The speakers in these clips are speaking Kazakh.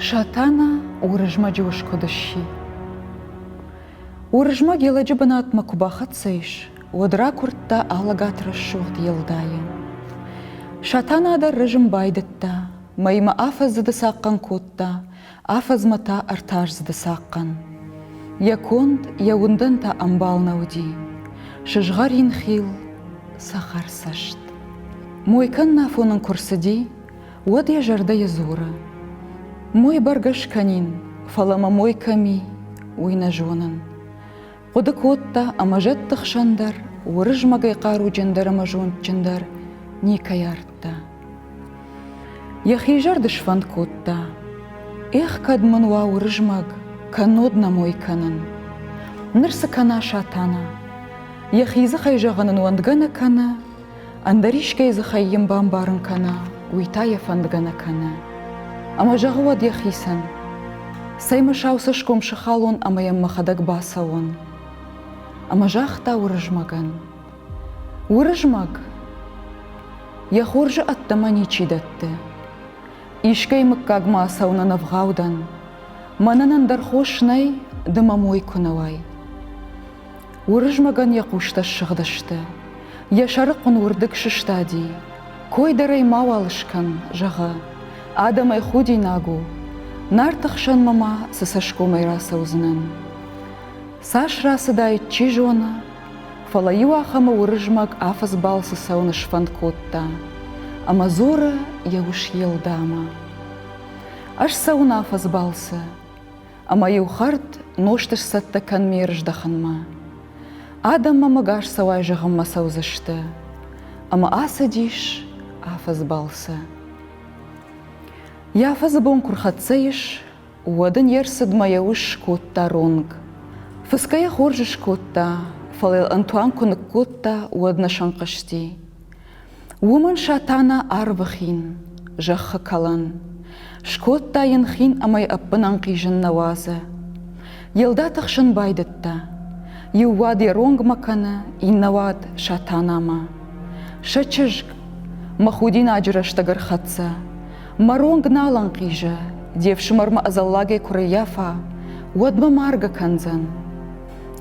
Шатана урыжма жуышкодыщи. Урыжма геладжы бынатма кубахат сейш, одра куртта алагатра шуғд елдайы. Шатана да рыжым байдытта, майма афазыды саққан котта, афазмата артажзыды саққан. Яконд яундын та амбална уди, шыжғар инхил сахар сашт. Мойкан нафонын курсыди, уад я жарда язура. Мой баргаш канин, фалама мой ками, уйна жонын. Қуды котта амажат тықшандар, урыж магайқару жандар амажон жандар, не каяртта. Яхижар дышван котта, эх кадман уа урыж маг, канодна мой канын. Нырсы кана шатана, яхизы хайжағанын уандгана кана, андаришкайзы хайым бамбарын кана, уйтая фандгана кана. Ама жағуа дехисан, сайма шаусы шком шахалон амаям махадаг басаон. Ама жақта урыжмаган. Урыжмаг, яхоржы аттама ничидатты. Ишкай мыккагма асауна навғаудан, мананан дархошнай дыма мой кунавай. Урыжмаган яқушта шығдышты, яшары құн урдык шыштади, койдарай мау алышкан жаға. Адамай худи нагу, нартықшан мама сысашкомай раса узнан. Саш расы дайт чи жона, фалаю ахама урыжмак афаз балсы сауны шван котта, ама зора яуш елдама. Аш саун афаз балсы, ама яухарт ноштыш сатта канмерж даханма. Адам мамагаш сауай жағамма саузышты, ама асадиш афаз балсы. Яфазы бон курхатсайыш, уадын ерсід маяуш котта ронг. Фыская хоржыш котта, фалел Антуан кунық котта уадна шанқышти. Уымын шатана арвахин, жақы калан. Шкотта янхин амай аппынан қижын навазы. Елда тақшын байдытта. Ювади ронг макана, иннавад шатанама. Шачыжг, махудин ажыраштагар хатса. Маронг налан қижа, девшымарма азаллагай кураяфа, уадма марга канзан.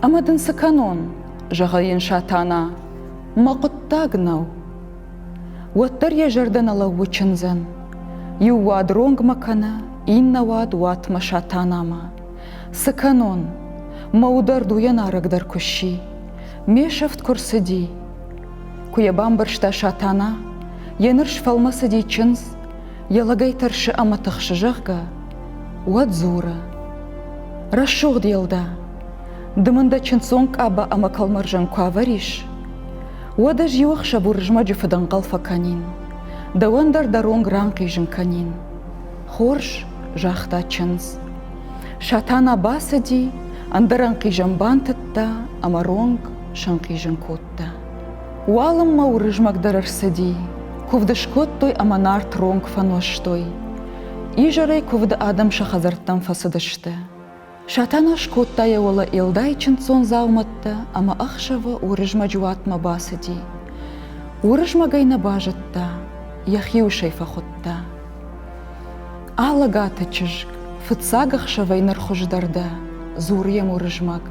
Амадын саканон, жағайын шатана, мақытта гнау. Уаттар я жардан ала учынзан, ювад ронг макана, иннавад уатма шатанама. Саканон, маудар дуян арагдар куши, мешафт курсыди. Куябамбаршта шатана, янырш фалмасыди чынз, ялагай таршы аматықшы жағға, уад зура. Рашуғ делда, дымында чынсонг аба ама калмаржан куавариш. Уадаж юақша бұржма жүфыдан қалфа канин, дауандар даронг ранқижын канин. Хорш жақта чынз. Шатана басыди, андаран қижан бантытта, ама ронг шанқижын котта. Уалым ма урыжмагдар арсыди, кувдыш коттой аманарт ронг фаноштой. Ижарай кувды адам шахазарттан фасыдышты. Шатана шкоттая ола елдай чынсон зауматты, ама ахшава урыжма жуатма басыди. Урыжма гайна бажытта, яхиушай фахотта. Алагаты чыжг, фыцагах шавай нархождарда, зурьем урыжмаг.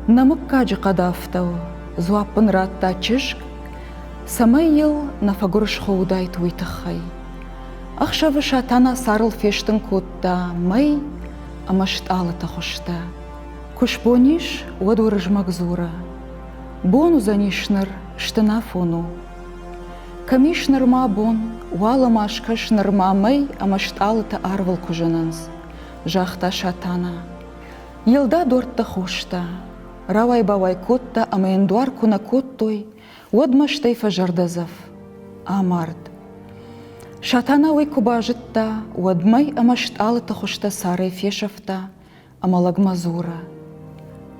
Намык каджы қадафтау, зуаппын ратта чыжг, самай ел нафагурыш хоудай туйтықхай. Ақшавы шатана сарыл фештін котта, май амашт алыта хошта. Күш бониш уад урыжмаг зура. Бону занишныр штына фону. Камишныр ма бон, уала машкашныр ма май амашт алыта арвыл кужананз. Жақта шатана. Елда дортта хошта. Равай бавай котта амайындуар куна коттой, уадмаштай фажардазав. Амард. Шатана уй кубажытта, уадмай амашт алыта хошта сарай фешафта, амалагмазура.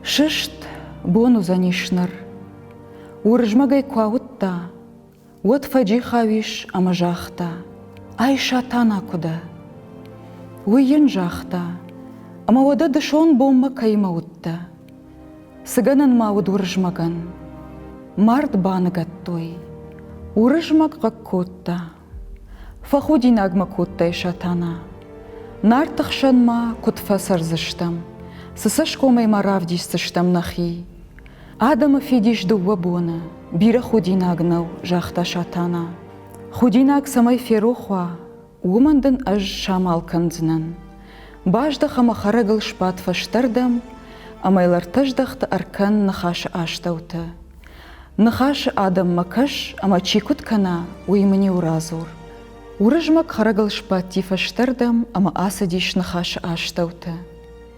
Шышт бону занишныр. Урыжмагай куаутта, уад фаджи хавиш амажахта. Ай шатана куда. Уйын жахта, ама уада дышон бомма каймаутта. Сыганан мауд урыжмаган. Март баныгаттой. Урыжмаг котта. Фахудин агма коттай шатана. Нартықшанма кутфасар зыштам, сысашкомай маравдиш сыштам нахи. Адама фидиш дуwa бона, бира худинагнау жахта шатана. Худинаг самай ферухва, умандын аж шамал канзнан. Бажда хама харагыл шпат фаштардам, амайлар таждахта аркан нахаша аштаута. Нахаша адам макаш, ама чикут кана уймани уразур. Урыжмак харагыл шпат ти фаштардам, ама асадиш нахаша аштаута.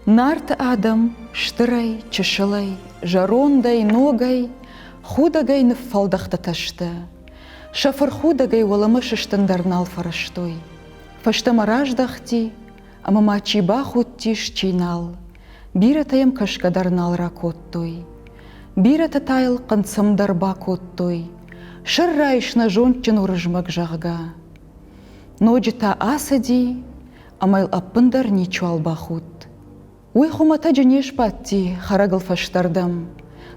Нарта адам штырай, чешалай, жарондай, ногай, худагай нефалдахта ташта. Шафар худагай уаламышыштандарнал фараштой. Фаштамараждахти, ама мачиба хуттиш чинал. Бира таям кашкадарнал ракоттой. Бира татайл қансамдарба коттой. Шыррайшна жончын урыжмак жағга. Ноджита асади, амайл аппындар ничуалба худ. Уй хумата женеш патти харагыл фаштардам.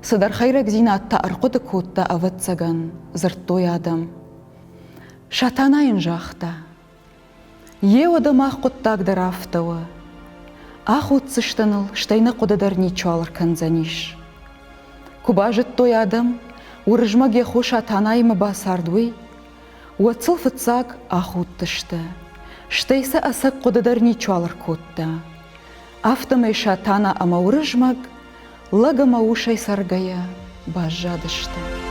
Садар хайрак зинатта арқоды котта аватсаган зырттой адам. Шатанайын жақта. Еу адам аққоттагдар афтауы. Ах утсыштаныл штайна қодадар ничуалар канзаниш. Куба жыттой адам, урыжмаге ху шатанайымы басардуй. Уатсыл фытсак ах уттышты. Штайса асак қодадар ничуалар котта. Автомай шатана ама урыжмак, лагама ушай саргая бажадышты.